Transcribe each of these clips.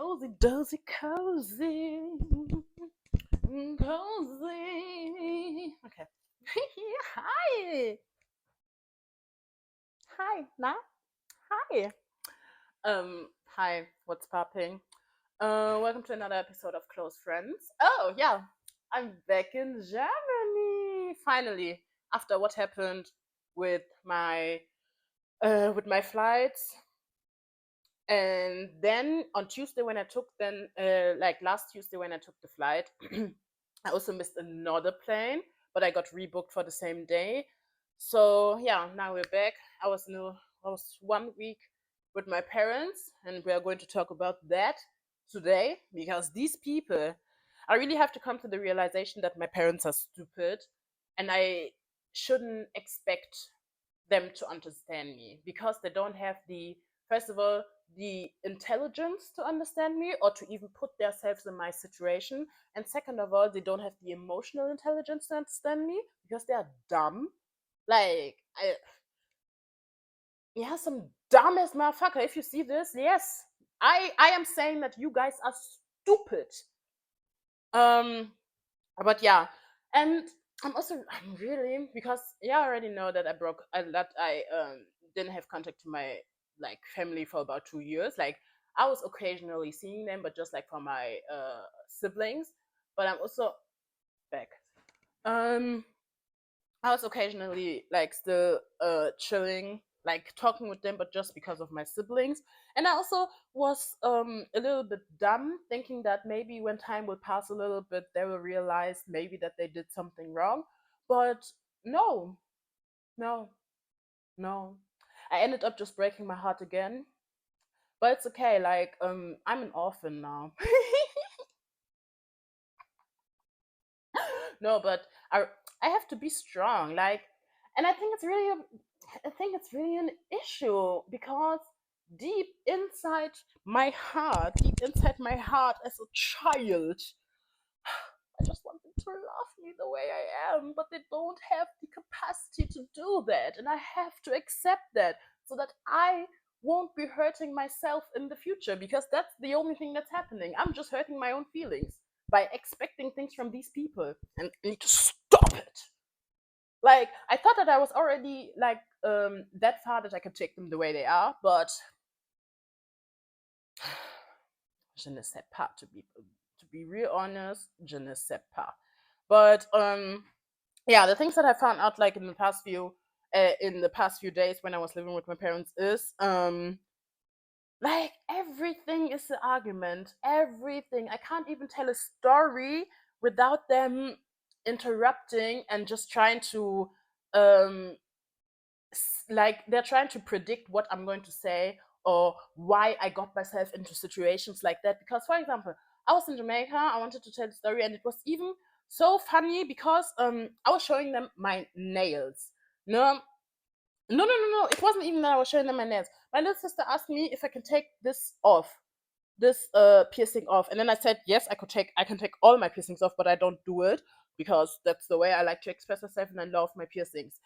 cozy, dozy, cozy. Cozy. Okay. Hi. Hi. Na? Hi. Hi. What's popping? Welcome to another episode of Close Friends. Oh, yeah. I'm back in Germany. Finally. After what happened with my flights. And then on Tuesday when I took like last Tuesday when I took the flight, I also missed another plane, but I got rebooked for the same day. So yeah, now we're back. I was 1 week with my parents, and we are going to talk about that today because these people, I really have to come to the realization that my parents are stupid, and I shouldn't expect them to understand me because they don't have the first of all the intelligence to understand me or to even put themselves in my situation, and second of all they don't have the emotional intelligence to understand me because they are dumb. Like I Yeah, some dumbass motherfucker. If you see this, yes, I am saying that you guys are stupid. um but yeah, and I'm really, because yeah, I already know that I didn't have contact to my like family for about 2 years. Like I was occasionally seeing them, but just like for my siblings. But I'm also back. um I was occasionally like still chilling, like talking with them, but just because of my siblings. And I also was a little bit dumb, thinking that maybe when time will pass a little bit, they will realize maybe that they did something wrong. But no, no, no. I ended up just breaking my heart again. But it's okay. Like I'm an orphan now. No, but I I have to be strong. Like, and I think it's really an issue because deep inside my heart as a child, I just want them to love me the way I am, but they don't have the capacity to do that, and I have to accept that so that I won't be hurting myself in the future, because that's the only thing that's happening. I'm just hurting my own feelings by expecting things from these people, and I need to stop it. Like I thought that I was already like that far that I could take them the way they are, but je ne sais pas, to be real honest, je ne sais pas. But yeah, the things that I found out like in the past few days when I was living with my parents is like everything is an argument. Everything. I can't even tell a story without them interrupting and just trying to um like they're trying to predict what I'm going to say or why I got myself into situations like that. Because, for example, I was in Jamaica, I wanted to tell the story, and it was even so funny because I was showing them my nails. No, no. It wasn't even that I was showing them my nails. My little sister asked me if I can take this off, this piercing off, and then I said yes, I can take all my piercings off, but I don't do it because that's the way I like to express myself, and I love my piercings.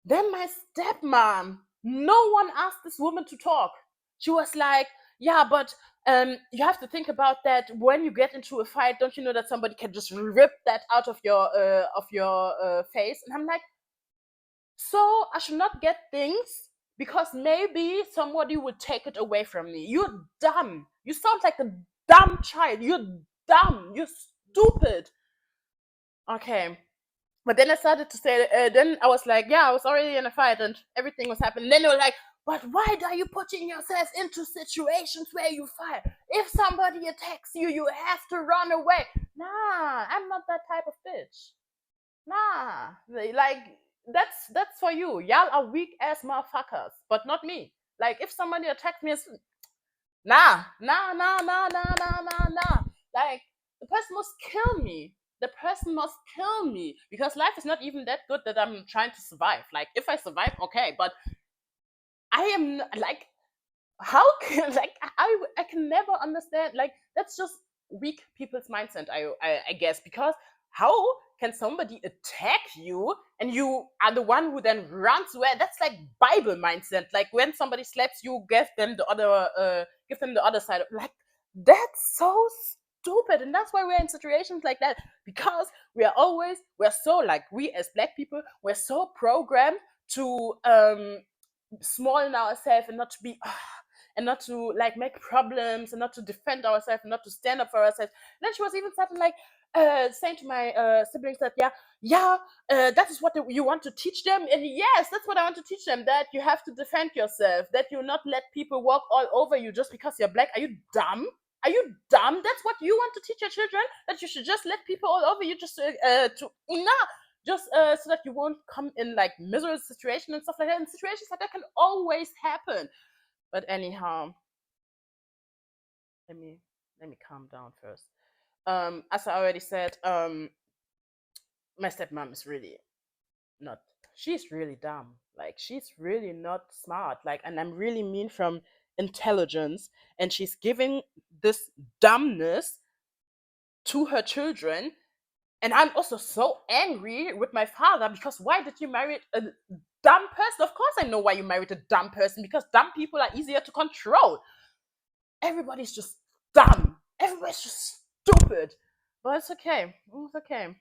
Then my stepmom, no one asked this woman to talk. She was like, "Yeah, but you have to think about that when you get into a fight. Don't you know that somebody can just rip that out of your face?" And I'm like, "So I should not get things because maybe somebody would take it away from me. You're dumb. You sound like a dumb child. You're dumb. You're stupid." Okay, but then I started to say, then I was like, yeah, I was already in a fight and everything was happening. Then they were like, but why are you putting yourself into situations where you fight? If somebody attacks you, you have to run away. Nah, I'm not that type of bitch. Nah, like that's for you. Y'all are weak ass motherfuckers, but not me. Like if somebody attacks me, it's nah. Like the person must kill me. The person must kill me because life is not even that good that I'm trying to survive. Like if I survive, okay, but I am like, how can like I can never understand. Like that's just weak people's mindset. I guess because how can somebody attack you and you are the one who then runs away? That's like Bible mindset. Like when somebody slaps you, give them the other side. Like That's so stupid. And that's why we're in situations like that. Because we're so, like, we as black people, we're so programmed to small ourselves and not to be and not to like make problems and not to defend ourselves and not to stand up for ourselves. And then she was even starting like saying to my siblings that that is what you want to teach them. And yes, that's what I want to teach them, that you have to defend yourself, that you not let people walk all over you just because you're black. Are you dumb? Are you dumb? That's what you want to teach your children, that you should just let people all over you just to nah, just so that you won't come in like miserable situation and stuff like that. And situations like that can always happen. But anyhow, let me let me calm down first. As I already said, my stepmom is really not. She's really dumb. Like, she's really not smart. Like, and I'm really mean from intelligence, and she's giving this dumbness to her children. And I'm also so angry with my father, because why did you marry a dumb person? Of course, I know why you married a dumb person, because dumb people are easier to control. Everybody's just dumb. Everybody's just stupid. But it's okay. It's okay.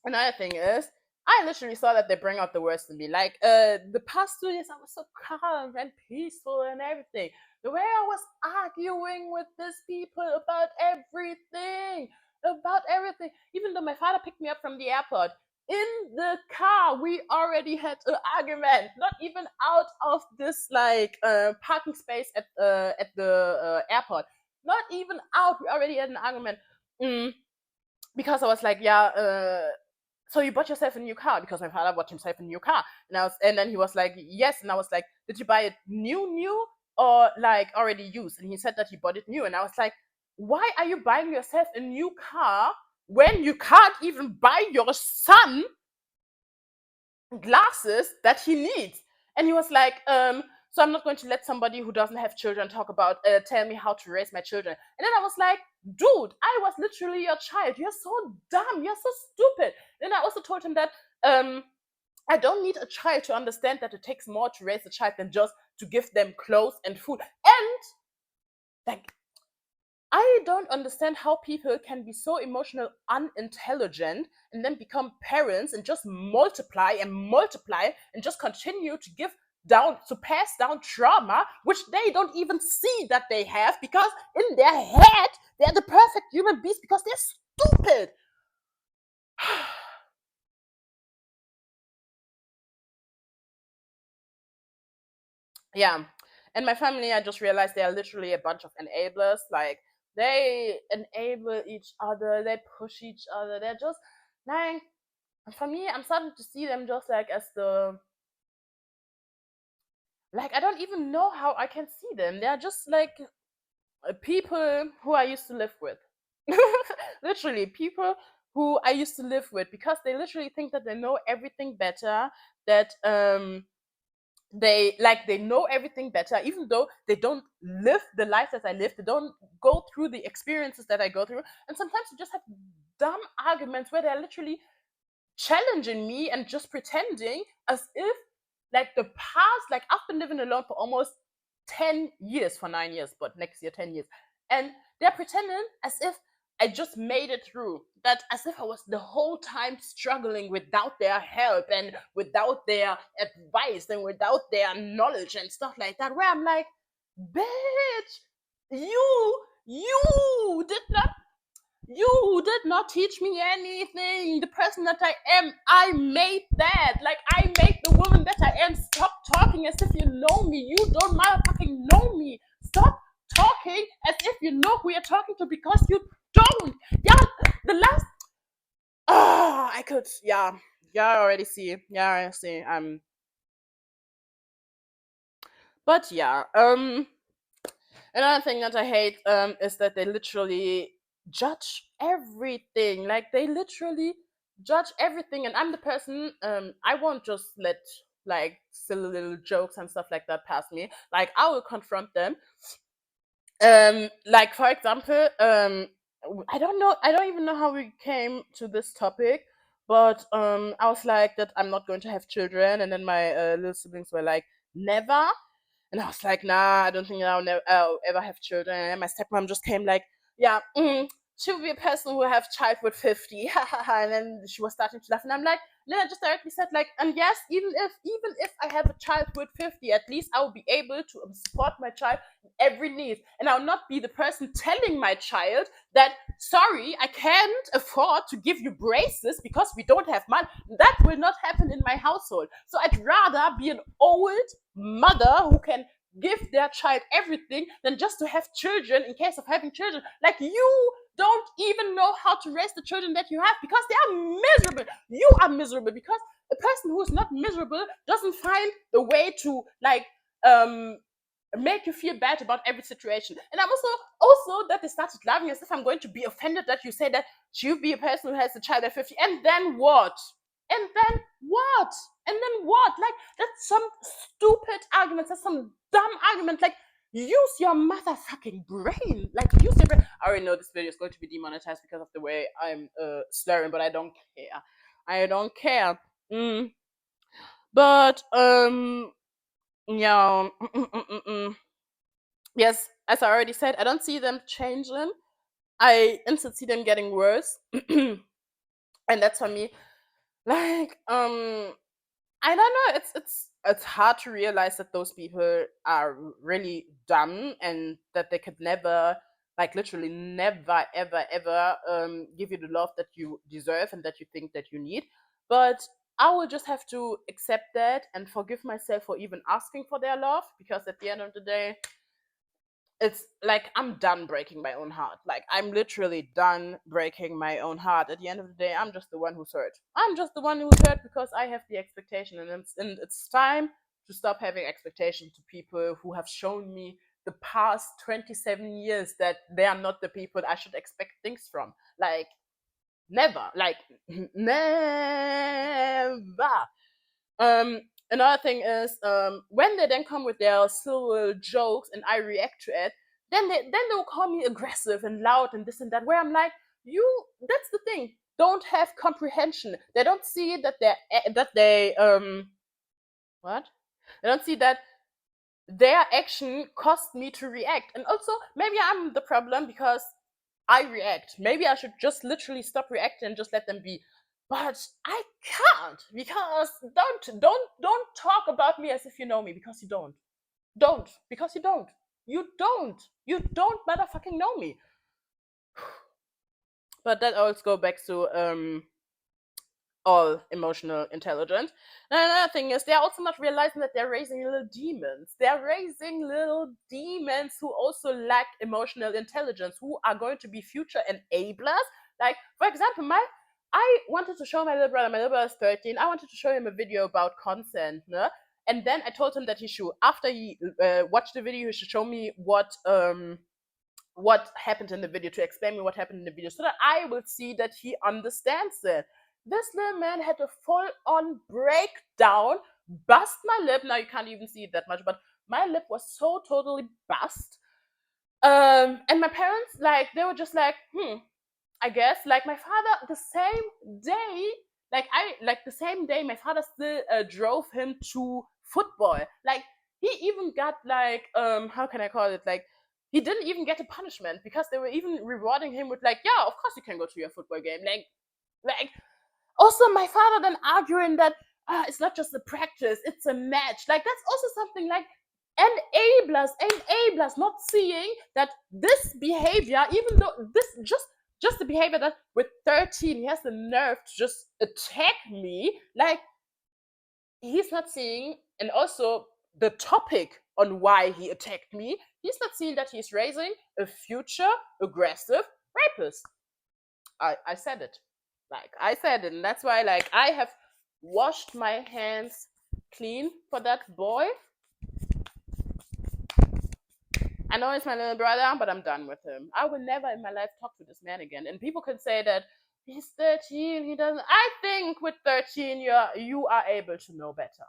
Another thing is, I literally saw that they bring out the worst in me. Like, the past 2 years, I was so calm and peaceful and everything. The way I was arguing with these people about everything. Even though my father picked me up from the airport, in the car we already had an argument. Not even out of this like parking space at the airport. Not even out. We already had an argument. Mm, because I was like, so you bought yourself a new car? Because my father bought himself a new car, and then he was like, yes, and I was like, did you buy it new, or like already used? And he said that he bought it new, and I was like, why are you buying yourself a new car when you can't even buy your son glasses that he needs? And he was like, so I'm not going to let somebody who doesn't have children tell me how to raise my children. And then I was like, dude, I was literally your child. You're so dumb. You're so stupid. Then I also told him that I don't need a child to understand that it takes more to raise a child than just to give them clothes and food. And like, I don't understand how people can be so emotional, unintelligent, and then become parents and just multiply and just continue to pass down trauma, which they don't even see that they have, because in their head, they're the perfect human beings because they're stupid. Yeah. And my family, I just realized they are literally a bunch of enablers. Like, they enable each other, they push each other. They're just like, for me, I'm starting to see them just like as the, like, I don't even know how I can see them. They're just like people who I used to live with. Literally, people who I used to live with, because they literally think that they know everything better, that they know everything better, even though they don't live the life that I live. They don't go through the experiences that I go through. And sometimes you just have dumb arguments where they're literally challenging me and just pretending as if, like, the past, like, I've been living alone for almost 10 years, for 9 years, but next year 10 years. And they're pretending as if I just made it through. That as if I was the whole time struggling without their help and without their advice and without their knowledge and stuff like that. Where I'm like, bitch, you did not teach me anything. The person that I am, I made that. Like, I made the woman that I am. Stop talking as if you know me. You don't motherfucking know me. Stop talking as if you know who you're talking to, because you don't. Yeah, the last. I could. Yeah, I already see. Yeah, I see. But yeah. Another thing that I hate is that they literally judge everything. Like, they literally judge everything, and I'm the person. I won't just let like silly little jokes and stuff like that pass me. Like, I will confront them. Like, for example, I don't even know how we came to this topic, but I was like that I'm not going to have children, and then my little siblings were like, never. And I was like, nah, I don't think I'll ever have children. And my stepmom just came like, yeah, she will be a person who will have child with 50. And then she was starting to laugh. And I'm like, then I just directly said like, and yes, even if I have a child with 50, at least I will be able to support my child in every need. And I'll not be the person telling my child that, sorry, I can't afford to give you braces because we don't have money. That will not happen in my household. So I'd rather be an old mother who can give their child everything than just to have children in case of having children. Like, you don't even know how to raise the children that you have because they are miserable. You are miserable because a person who is not miserable doesn't find a way to like um make you feel bad about every situation. And I'm also that they started laughing as if I'm going to be offended that you say that she'll be a person who has a child at 50. And then what? And then what? And then what? Like, that's some stupid argument. That's some dumb argument. Like, use your motherfucking brain. Like, use your brain. I already know this video is going to be demonetized because of the way I'm slurring, but I don't care. I don't care. But yeah. Yes, as I already said, I don't see them changing. I instead see them getting worse. And that's for me. Like, I don't know. It's hard to realize that those people are really dumb and that they could never, like, literally never, ever, ever give you the love that you deserve and that you think that you need. But I will just have to accept that and forgive myself for even asking for their love, because at the end of the day, it's like I'm done breaking my own heart. Like, I'm literally done breaking my own heart. At the end of the day, I'm just the one who's hurt. I'm just the one who's hurt because I have the expectation, and it's time to stop having expectation to people who have shown me the past 27 years that they are not the people I should expect things from. Like, never. Like, never. Um, Another thing is, when they then come with their silly jokes and I react to it, then they'll call me aggressive and loud and this and that. Where I'm like, you. That's the thing. Don't have comprehension. They don't see that they what? They don't see that their action cost me to react. And also, maybe I'm the problem because I react. Maybe I should just literally stop reacting and just let them be. But I can't, because don't talk about me as if you know me, because you don't. Don't, because you don't. You don't. You don't motherfucking know me. But that always go back to all emotional intelligence. And another thing is, they're also not realizing that they're raising little demons. They're raising little demons who also lack emotional intelligence, who are going to be future enablers. Like, for example, I wanted to show my little brother. My little brother is 13. I wanted to show him a video about consent, no? And then I told him that he should, after he watched the video, he should show me what happened in the video, to explain me what happened in the video, so that I will see that he understands it. This little man had a full on breakdown, bust my lip. Now you can't even see it that much, but my lip was so totally bust. And my parents, like, they were just like, I guess, like, my father, the same day, like the same day, my father still drove him to football. Like, he even got, like, how can I call it? Like, he didn't even get a punishment because they were even rewarding him with, like, yeah, of course you can go to your football game. Like, also my father then arguing that it's not just a practice, it's a match. Like, that's also something like enablers not seeing that this behavior, even though this just the behavior that with 13 he has the nerve to just attack me, like, he's not seeing. And also the topic on why he attacked me, he's not seeing that he's raising a future aggressive rapist. I said it. Like, I said it, and that's why, like, I have washed my hands clean for that boy. I know he's my little brother, but I'm done with him. I will never in my life talk to this man again. And people can say that he's 13, he doesn't. I think with 13 you are able to know better.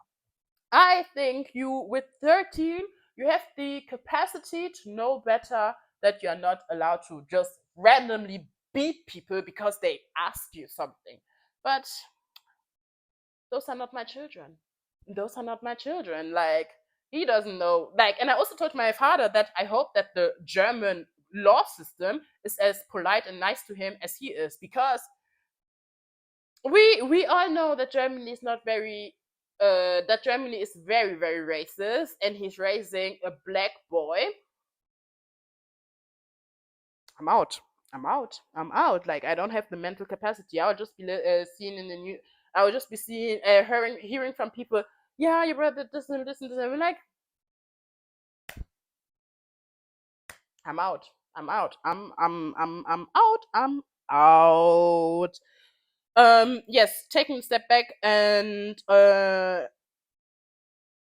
I think you with 13 you have the capacity to know better, that you're not allowed to just randomly beat people because they ask you something. But those are not my children. Those are not my children. Like, He doesn't know. Like, and I also told my father that I hope that the German law system is as polite and nice to him as he is, because we all know that Germany is not very that Germany is very, very racist, and he's raising a black boy. I'm out. I'm out. I'm out. Like, I don't have the mental capacity. I would just be seen in the new. I would just be seeing, hearing from people. Yeah, your brother this and this and this. I'm like, I'm out. I'm out. I'm out. I'm out. Yes, taking a step back and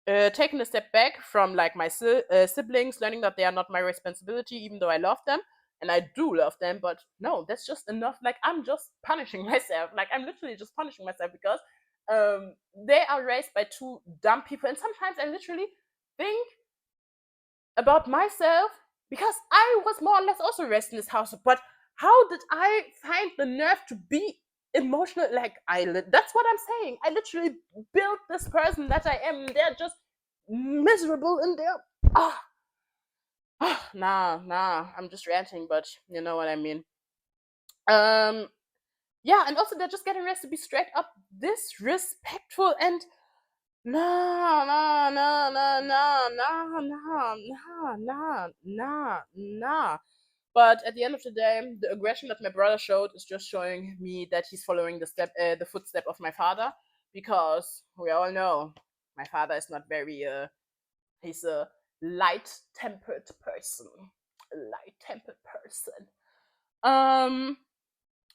taking a step back from like my siblings, learning that they are not my responsibility, even though I love them and I do love them. But no, that's just enough. Like, I'm just punishing myself. Like, I'm literally just punishing myself because they are raised by two dumb people, and sometimes I literally think about myself, because I was more or less also raised in this house. But how did I find the nerve to be emotional? Like, that's what I'm saying. I literally built this person that I am. They're just miserable in their ah, nah. I'm just ranting, but you know what I mean. Um, yeah, and also they're just getting raised to be straight up disrespectful and nah. But at the end of the day, the aggression that my brother showed is just showing me that he's following the footstep of my father, because we all know my father is not very. He's a light-tempered person. A light-tempered person. Um,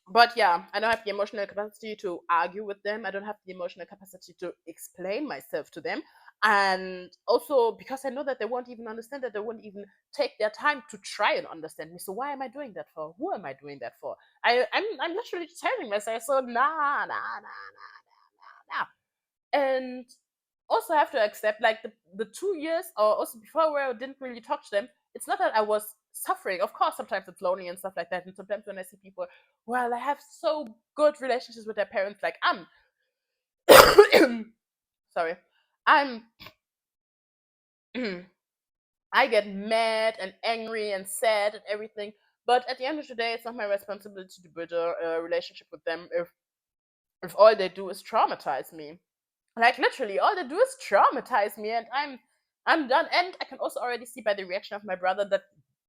but yeah, I don't have the emotional capacity to argue with them. I don't have the emotional capacity to explain myself to them. And also because I know that they won't even understand, that they won't even take their time to try and understand me. So why am I doing that for? Who am I doing that for? I'm literally just telling myself, so nah. And also have to accept, like, the 2 years or also before, where I didn't really talk to them, it's not that I was suffering. Of course, sometimes it's lonely and stuff like that. And sometimes when I see people, well, I have so good relationships with their parents, like, I'm sorry. I'm I get mad and angry and sad and everything. But at the end of the day, it's not my responsibility to build a relationship with them if all they do is traumatize me. Like, literally, all they do is traumatize me, and I'm done. And I can also already see by the reaction of my brother that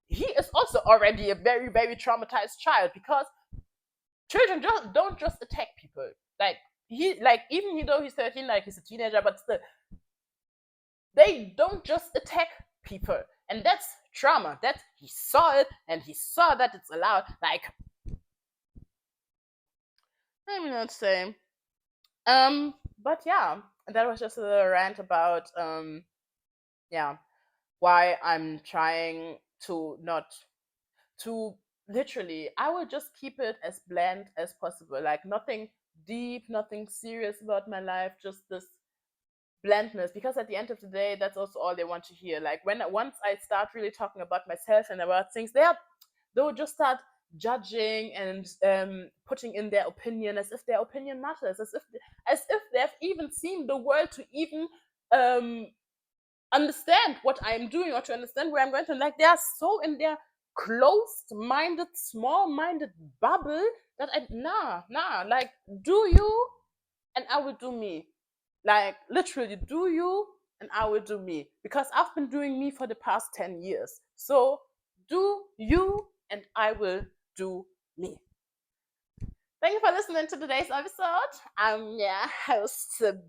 he is also already a very, very traumatized child, because children don't just attack people. Like, even though he's 13, like, he's a teenager, but still, they don't just attack people, and that's trauma. That he saw it, and he saw that it's allowed. Like, I'm not saying. But yeah, that was just a rant about yeah, why I'm trying to not to literally, I will just keep it as bland as possible. Like, nothing deep, nothing serious about my life, just this blandness, because at the end of the day, that's also all they want to hear. Like, when once I start really talking about myself and about things, they'll just start judging and putting in their opinion, as if their opinion matters, as if they've even seen the world to even um understand what I'm doing, or to understand where I'm going to. Like, they are so in their closed-minded, small-minded bubble that like, do you and I will do me. Like, literally, do you and I will do me, because I've been doing me for the past 10 years. So do you and I will do me. Thank you for listening to today's episode. I'm your host, Sabina.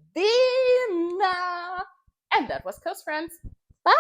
And that was Close Friends. Bye.